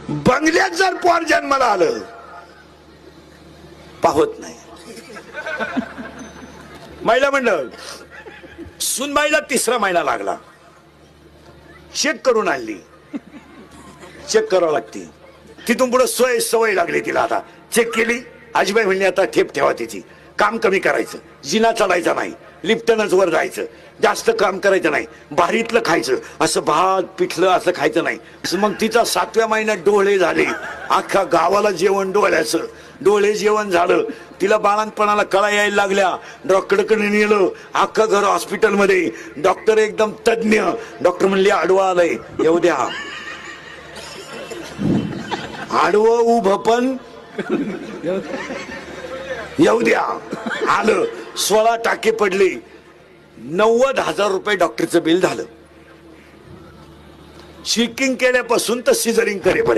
बंगल्यात जर पोर जन्माला आलं पाहत नाही. महिला मंडळ सुनबाईला 3रा महिना लागला, चेक करून आणली, चेक करावं लागते. तिथून पुढे सवय लागली तिला. आता चेक केली, आजीबाई म्हणली आता ठेप ठेवा तिची, काम कमी करायचं, जिना चढायचा नाही, लिफ्टनच वर जायचं, जास्त काम करायचं नाही, भारीतलं खायचं, असं भात पिठलं असं खायचं नाही. मग तिचा 7व्या महिन्यात डोळे झाले, अख्खा गावाला जेवण डोळ्याचं, डोळे जेवण झालं. तिला बाळणपणाला कळा यायला लागल्या, डॉक्टरकडे नेलं, अख्खा घर हॉस्पिटलमध्ये. डॉक्टर एकदम तज्ञ, डॉक्टर म्हणले आडवा आलंय, येऊ द्या. आडवं उभं पण येऊ द्या. आलं, 16 टाके पडले, 90,000 रुपये डॉक्टरचं बिल झालं. शिकिंग केल्यापासून तर सिझरिंग करेपर्यंत.